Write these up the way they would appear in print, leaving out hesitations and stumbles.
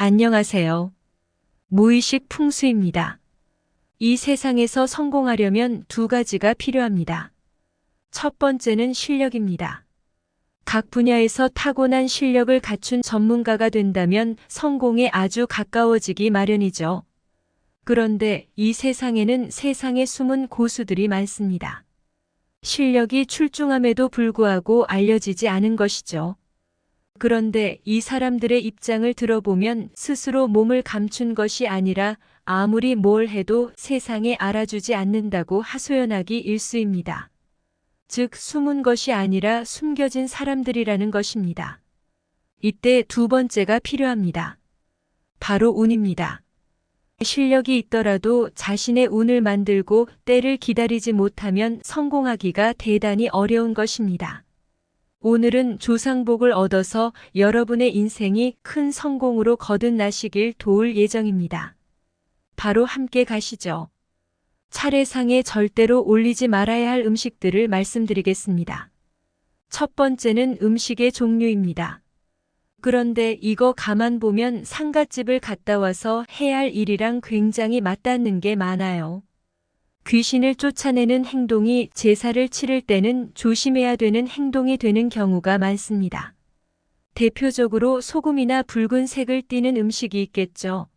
안녕하세요. 무의식 풍수입니다. 이 세상에서 성공하려면 두 가지가 필요합니다. 첫 번째는 실력입니다. 각 분야에서 타고난 실력을 갖춘 전문가가 된다면 성공에 아주 가까워지기 마련이죠. 그런데 이 세상에는 세상에 숨은 고수들이 많습니다. 실력이 출중함에도 불구하고 알려지지 않은 것이죠. 그런데 이 사람들의 입장을 들어보면 스스로 몸을 감춘 것이 아니라 아무리 뭘 해도 세상에 알아주지 않는다고 하소연하기 일쑤입니다. 즉, 숨은 것이 아니라 숨겨진 사람들이라는 것입니다. 이때 두 번째가 필요합니다. 바로 운입니다. 실력이 있더라도 자신의 운을 만들고 때를 기다리지 못하면 성공하기가 대단히 어려운 것입니다. 오늘은 조상복을 얻어서 여러분의 인생이 큰 성공으로 거듭나시길 도울 예정입니다. 바로 함께 가시죠. 차례상에 절대로 올리지 말아야 할 음식들을 말씀드리겠습니다. 첫 번째는 음식의 종류입니다. 그런데 이거 가만 보면 상갓집을 갔다 와서 해야 할 일이랑 굉장히 맞닿는 게 많아요. 귀신을 쫓아내는 행동이 제사를 치를 때는 조심해야 되는 행동이 되는 경우가 많습니다. 대표적으로 소금이나 붉은색을 띠는 음식이 있겠죠.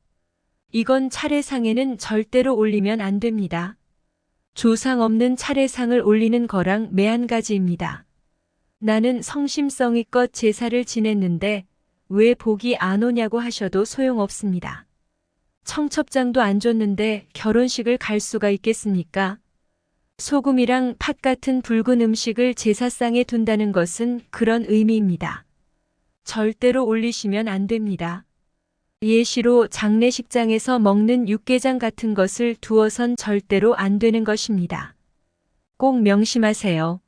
이건 차례상에는 절대로 올리면 안 됩니다. 조상 없는 차례상을 올리는 거랑 매한 가지입니다. 나는 성심성의껏 제사를 지냈는데 왜 복이 안 오냐고 하셔도 소용없습니다. 청첩장도 안 줬는데 결혼식을 갈 수가 있겠습니까? 소금이랑 팥 같은 붉은 음식을 제사상에 둔다는 것은 그런 의미입니다. 절대로 올리시면 안 됩니다. 예시로 장례식장에서 먹는 육개장 같은 것을 두어선 절대로 안 되는 것입니다. 꼭 명심하세요.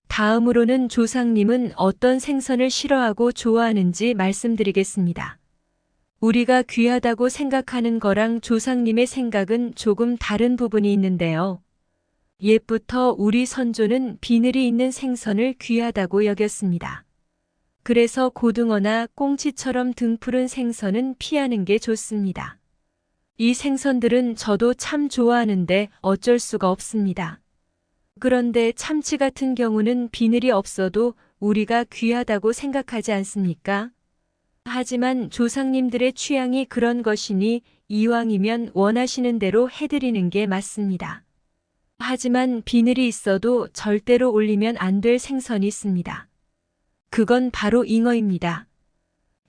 다음으로는 조상님은 어떤 생선을 싫어하고 좋아하는지 말씀드리겠습니다. 우리가 귀하다고 생각하는 거랑 조상님의 생각은 조금 다른 부분이 있는데요. 옛부터 우리 선조는 비늘이 있는 생선을 귀하다고 여겼습니다. 그래서 고등어나 꽁치처럼 등푸른 생선은 피하는 게 좋습니다. 이 생선들은 저도 참 좋아하는데 어쩔 수가 없습니다. 그런데 참치 같은 경우는 비늘이 없어도 우리가 귀하다고 생각하지 않습니까? 하지만 조상님들의 취향이 그런 것이니 이왕이면 원하시는 대로 해드리는 게 맞습니다. 하지만 비늘이 있어도 절대로 올리면 안 될 생선이 있습니다. 그건 바로 잉어입니다.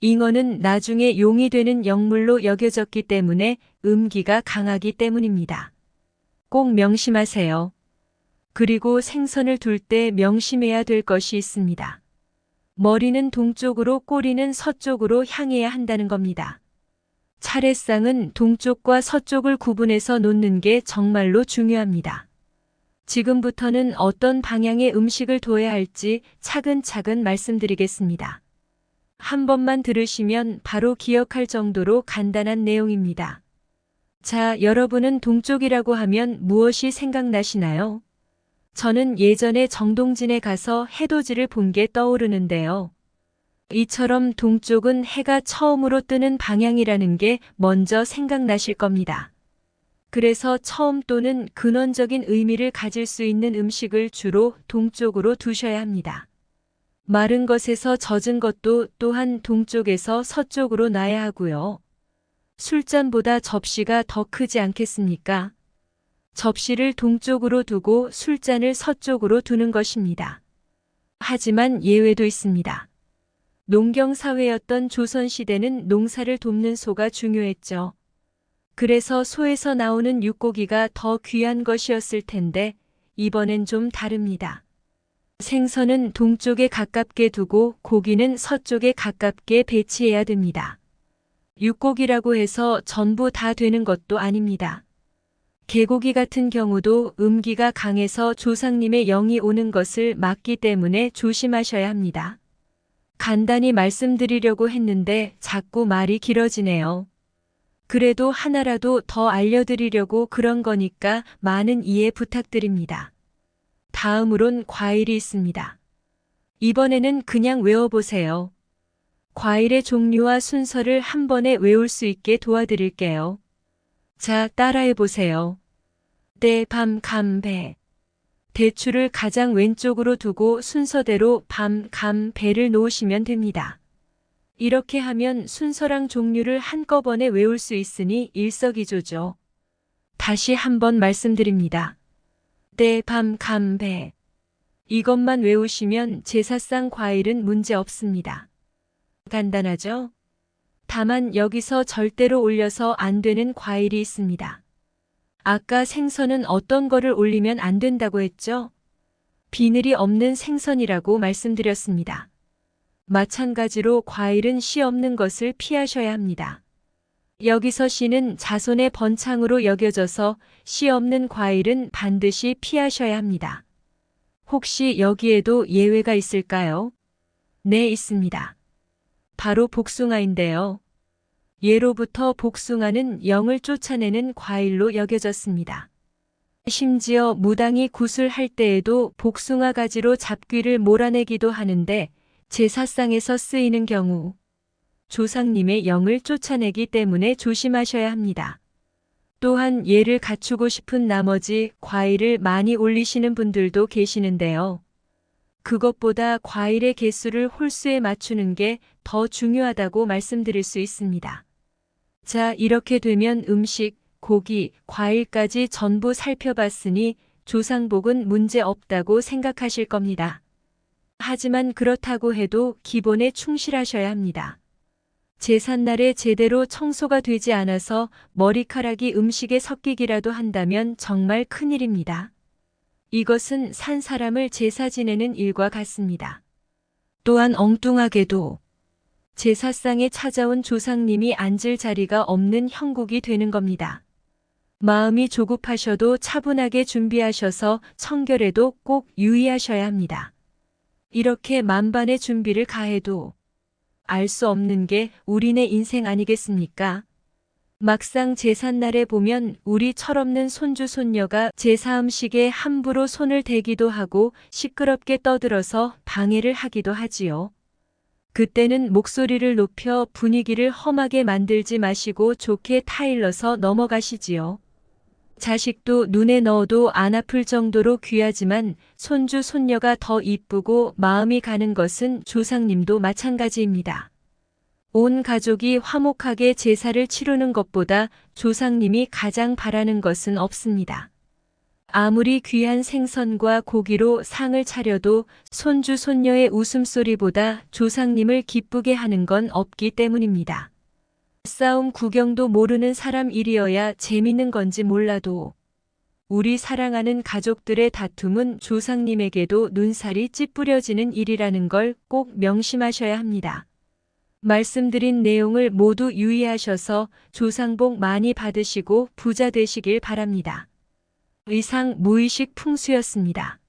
잉어는 나중에 용이 되는 영물로 여겨졌기 때문에 음기가 강하기 때문입니다. 꼭 명심하세요. 그리고 생선을 둘 때 명심해야 될 것이 있습니다. 머리는 동쪽으로 꼬리는 서쪽으로 향해야 한다는 겁니다. 차례상은 동쪽과 서쪽을 구분해서 놓는 게 정말로 중요합니다. 지금부터는 어떤 방향의 음식을 둬야 할지 차근차근 말씀드리겠습니다. 한 번만 들으시면 바로 기억할 정도로 간단한 내용입니다. 자, 여러분은 동쪽이라고 하면 무엇이 생각나시나요? 저는 예전에 정동진에 가서 해돋이를 본 게 떠오르는데요. 이처럼 동쪽은 해가 처음으로 뜨는 방향이라는 게 먼저 생각나실 겁니다. 그래서 처음 또는 근원적인 의미를 가질 수 있는 음식을 주로 동쪽으로 두셔야 합니다. 마른 것에서 젖은 것도 또한 동쪽에서 서쪽으로 놔야 하고요. 술잔보다 접시가 더 크지 않겠습니까? 접시를 동쪽으로 두고 술잔을 서쪽으로 두는 것입니다. 하지만 예외도 있습니다. 농경사회였던 조선시대는 농사를 돕는 소가 중요했죠. 그래서 소에서 나오는 육고기가 더 귀한 것이었을 텐데 이번엔 좀 다릅니다. 생선은 동쪽에 가깝게 두고 고기는 서쪽에 가깝게 배치해야 됩니다. 육고기라고 해서 전부 다 되는 것도 아닙니다. 개고기 같은 경우도 음기가 강해서 조상님의 영이 오는 것을 막기 때문에 조심하셔야 합니다. 간단히 말씀드리려고 했는데 자꾸 말이 길어지네요. 그래도 하나라도 더 알려드리려고 그런 거니까 많은 이해 부탁드립니다. 다음으론 과일이 있습니다. 이번에는 그냥 외워보세요. 과일의 종류와 순서를 한 번에 외울 수 있게 도와드릴게요. 자, 따라해 보세요. 대, 밤, 감, 배. 대추를 가장 왼쪽으로 두고 순서대로 밤, 감, 배를 놓으시면 됩니다. 이렇게 하면 순서랑 종류를 한꺼번에 외울 수 있으니 일석이조죠. 다시 한번 말씀드립니다. 대, 밤, 감, 배. 이것만 외우시면 제사상 과일은 문제 없습니다. 간단하죠? 다만 여기서 절대로 올려서 안 되는 과일이 있습니다. 아까 생선은 어떤 거를 올리면 안 된다고 했죠? 비늘이 없는 생선이라고 말씀드렸습니다. 마찬가지로 과일은 씨 없는 것을 피하셔야 합니다. 여기서 씨는 자손의 번창으로 여겨져서 씨 없는 과일은 반드시 피하셔야 합니다. 혹시 여기에도 예외가 있을까요? 네, 있습니다. 바로 복숭아인데요. 예로부터 복숭아는 영을 쫓아내는 과일로 여겨졌습니다. 심지어 무당이 구슬할 때에도 복숭아 가지로 잡귀를 몰아내기도 하는데 제사상에서 쓰이는 경우 조상님의 영을 쫓아내기 때문에 조심하셔야 합니다. 또한 예를 갖추고 싶은 나머지 과일을 많이 올리시는 분들도 계시는데요. 그것보다 과일의 개수를 홀수에 맞추는 게 더 중요하다고 말씀드릴 수 있습니다. 자, 이렇게 되면 음식, 고기, 과일까지 전부 살펴봤으니 조상복은 문제 없다고 생각하실 겁니다. 하지만 그렇다고 해도 기본에 충실하셔야 합니다. 제삿날에 제대로 청소가 되지 않아서 머리카락이 음식에 섞이기라도 한다면 정말 큰일입니다. 이것은 산 사람을 제사 지내는 일과 같습니다. 또한 엉뚱하게도 제사상에 찾아온 조상님이 앉을 자리가 없는 형국이 되는 겁니다. 마음이 조급하셔도 차분하게 준비하셔서 청결에도 꼭 유의하셔야 합니다. 이렇게 만반의 준비를 가해도 알 수 없는 게 우리네 인생 아니겠습니까? 막상 제삿날에 보면 우리 철없는 손주 손녀가 제사 음식에 함부로 손을 대기도 하고 시끄럽게 떠들어서 방해를 하기도 하지요. 그때는 목소리를 높여 분위기를 험하게 만들지 마시고 좋게 타일러서 넘어가시지요. 자식도 눈에 넣어도 안 아플 정도로 귀하지만 손주 손녀가 더 이쁘고 마음이 가는 것은 조상님도 마찬가지입니다. 온 가족이 화목하게 제사를 치르는 것보다 조상님이 가장 바라는 것은 없습니다. 아무리 귀한 생선과 고기로 상을 차려도 손주 손녀의 웃음소리보다 조상님을 기쁘게 하는 건 없기 때문입니다. 싸움 구경도 모르는 사람 일이어야 재밌는 건지 몰라도 우리 사랑하는 가족들의 다툼은 조상님에게도 눈살이 찌푸려지는 일이라는 걸 꼭 명심하셔야 합니다. 말씀드린 내용을 모두 유의하셔서 조상복 많이 받으시고 부자 되시길 바랍니다. 이상 무의식 풍수였습니다.